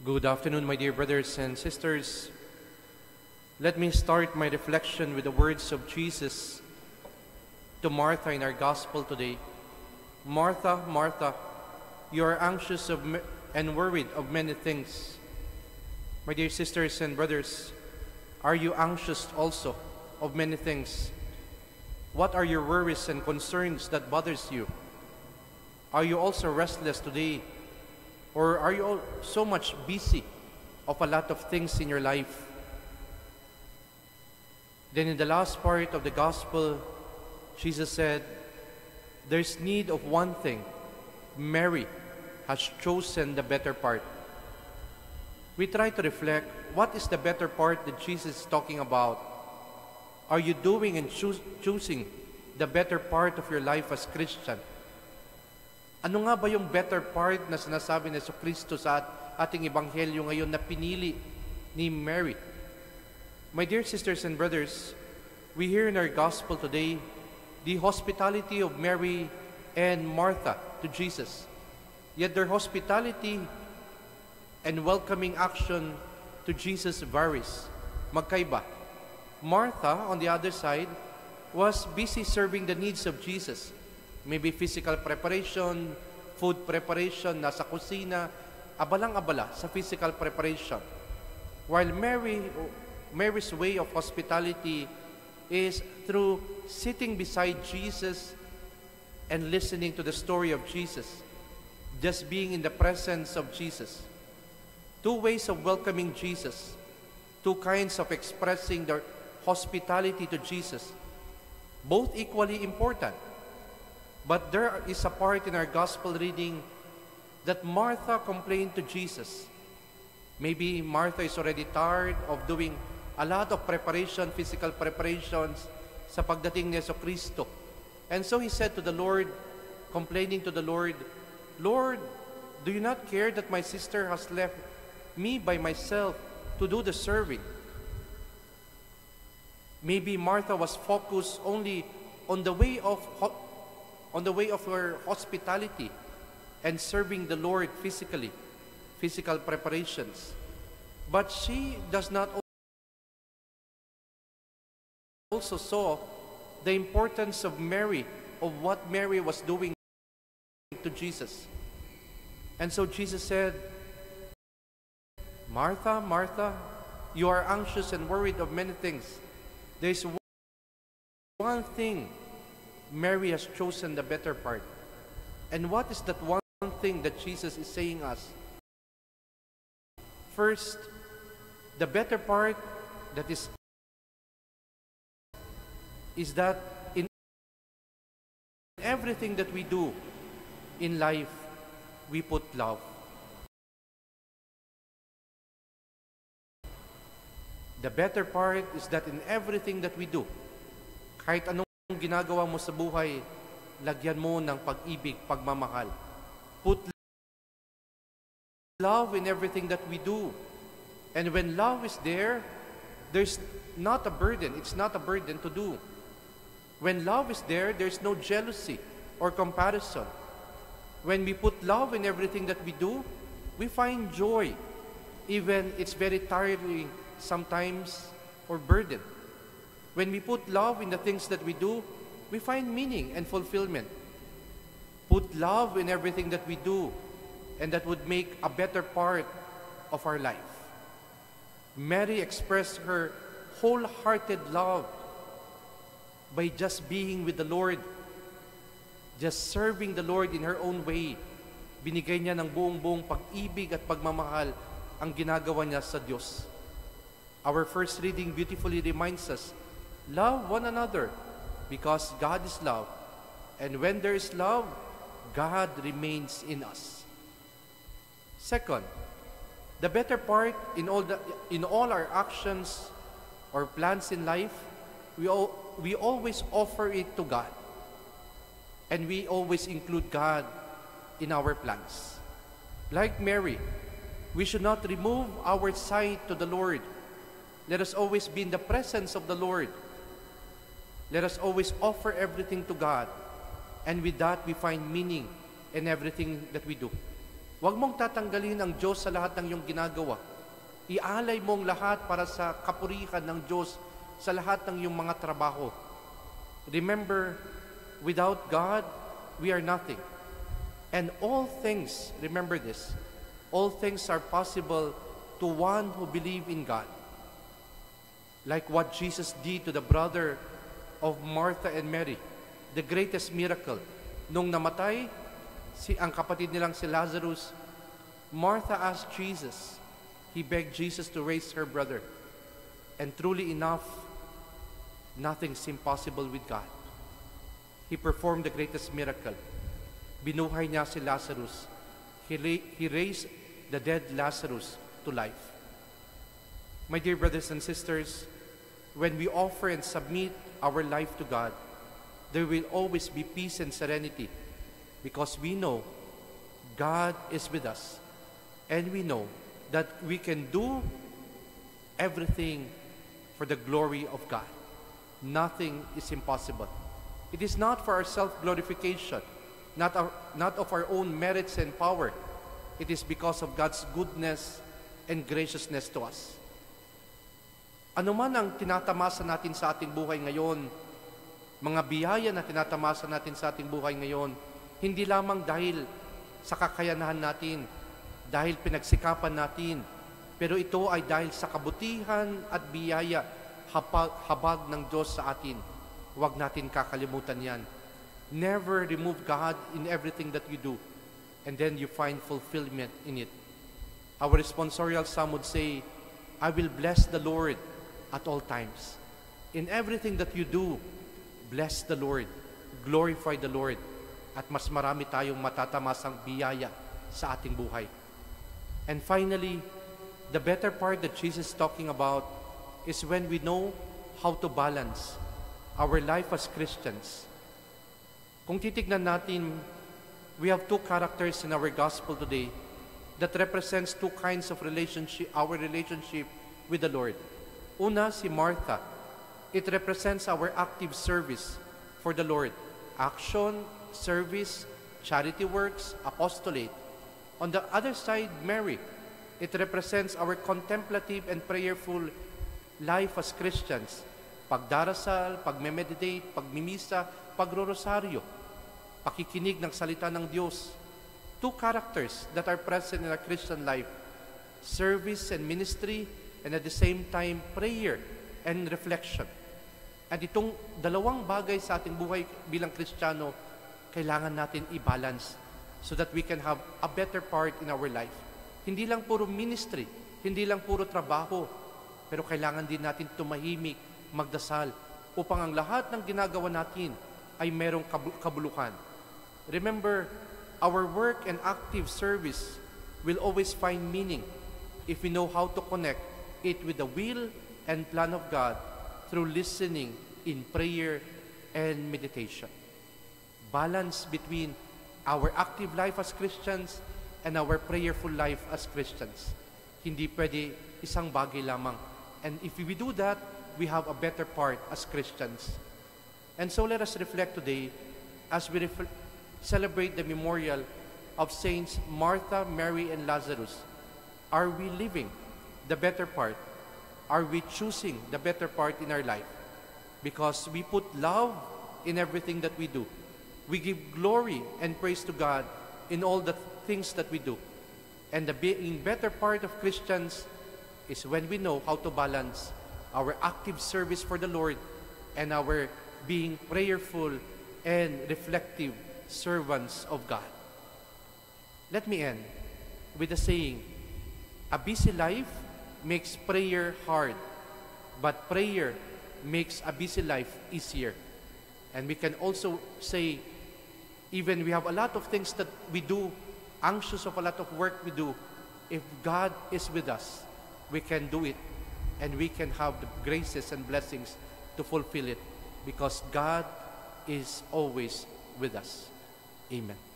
Good afternoon, my dear brothers and sisters. Let me start my reflection with the words of Jesus to Martha in our gospel today. Martha, Martha, you are anxious and worried of many things. My dear sisters and brothers, are you anxious also of many things? What are your worries and concerns that bothers you? Are you also restless today? Or are you all so much busy of a lot of things in your life? Then in the last part of the gospel, Jesus said, there's need of one thing. Mary has chosen the better part. We try to reflect, what is the better part that Jesus is talking about? Are you doing and choosing the better part of your life as Christian? Ano nga ba yung better part na sinasabi ni Jesucristo sa ating ebanghelyo ngayon na pinili ni Mary? My dear sisters and brothers, we hear in our gospel today the hospitality of Mary and Martha to Jesus. Yet their hospitality and welcoming action to Jesus varies. Magkaiba. Martha, on the other side, was busy serving the needs of Jesus. Maybe physical preparation, food preparation, nasa kusina, abalang-abala sa physical preparation. While Mary's way of hospitality is through sitting beside Jesus and listening to the story of Jesus, just being in the presence of Jesus. Two ways of welcoming Jesus, two kinds of expressing their hospitality to Jesus, both equally important. But there is a part in our gospel reading that Martha complained to Jesus. Maybe Martha is already tired of doing a lot of preparation, physical preparations sa pagdating ni Jesucristo. And so he said to the Lord, complaining to the Lord, Lord, do you not care that my sister has left me by myself to do the serving? Maybe Martha was focused only on the way of her hospitality and serving the Lord physically, physical preparations. But she does not also saw the importance of Mary, of what Mary was doing to Jesus. And so Jesus said, Martha, Martha, you are anxious and worried of many things. There's one thing. Mary has chosen the better part. And what is that one thing that Jesus is saying us? First, the better part that is that in everything that we do in life, we put love. The better part is that in everything that we do, kahit anong ginagawa mo sa buhay, lagyan mo ng pag-ibig, pagmamahal. Put love in everything that we do. And when love is there, there's not a burden. It's not a burden to do. When love is there, there's no jealousy or comparison. When we put love in everything that we do, we find joy. Even it's very tiring sometimes or burden. When we put love in the things that we do, we find meaning and fulfillment. Put love in everything that we do, and that would make a better part of our life. Mary expressed her wholehearted love by just being with the Lord, just serving the Lord in her own way. Binigay niya ng buong pag-ibig at pagmamahal ang ginagawa niya sa Diyos. Our first reading beautifully reminds us, love one another because God is love. And when there is love, God remains in us. Second, the better part in all our actions or plans in life, we always offer it to God. And we always include God in our plans. Like Mary, we should not remove our sight to the Lord. Let us always be in the presence of the Lord. Let us always offer everything to God. And with that, we find meaning in everything that we do. Huwag mong tatanggalin ang Diyos sa lahat ng iyong ginagawa. Ialay mong lahat para sa kapurihan ng Diyos sa lahat ng iyong mga trabaho. Remember, without God, we are nothing. And all things, remember this, all things are possible to one who believes in God. Like what Jesus did to the brother of Martha and Mary, the greatest miracle. Nung namatay, ang kapatid nilang si Lazarus, Martha asked Jesus, he begged Jesus to raise her brother. And truly enough, nothing's impossible with God. He performed the greatest miracle. Binuhay niya si Lazarus. He raised the dead Lazarus to life. My dear brothers and sisters, when we offer and submit our life to God, there will always be peace and serenity because we know God is with us and we know that we can do everything for the glory of God. Nothing is impossible. It is not for our self-glorification, not of our own merits and power. It is because of God's goodness and graciousness to us. Ano man ang tinatamasa natin sa ating buhay ngayon, mga biyaya na tinatamasa natin sa ating buhay ngayon, hindi lamang dahil sa kakayanahan natin, dahil pinagsikapan natin, pero ito ay dahil sa kabutihan at biyaya, habag ng Diyos sa atin. Huwag natin kakalimutan yan. Never remove God in everything that you do, and then you find fulfillment in it. Our responsorial psalm would say, I will bless the Lord at all times. In everything that you do, bless the Lord, glorify the Lord, at mas marami tayong matatamasang biyaya sa ating buhay. And finally, the better part that Jesus is talking about is when we know how to balance our life as Christians. Kung titignan natin, we have two characters in our gospel today that represents two kinds of relationship, our relationship with the Lord. Una, si Martha. It represents our active service for the Lord. Action, service, charity works, apostolate. On the other side, Mary. It represents our contemplative and prayerful life as Christians. Pagdarasal, pagmemeditate, pagmimisa, pagrorosaryo, pakikinig ng salita ng Diyos. Two characters that are present in our Christian life. Service and ministry, and at the same time, prayer and reflection. At itong dalawang bagay sa ating buhay bilang Kristiyano, kailangan natin i-balance so that we can have a better part in our life. Hindi lang puro ministry, hindi lang puro trabaho, pero kailangan din natin tumahimik, magdasal, upang ang lahat ng ginagawa natin ay merong kabulukan. Remember, our work and active service will always find meaning if we know how to connect it with the will and plan of God through listening in prayer and meditation. Balance between our active life as Christians and our prayerful life as Christians. Hindi pwede isang bagay lamang. And if we do that, we have a better part as Christians. And so let us reflect today as we celebrate the memorial of Saints Martha, Mary, and Lazarus. Are we living the better part? Are we choosing the better part in our life? Because we put love in everything that we do. We give glory and praise to God in all the things that we do. And the being better part of Christians is when we know how to balance our active service for the Lord and our being prayerful and reflective servants of God. Let me end with a saying, a busy life makes prayer hard, but prayer makes a busy life easier. And we can also say, even we have a lot of things that we do, anxious of a lot of work we do, if God is with us, we can do it, and we can have the graces and blessings to fulfill it, because God is always with us. Amen.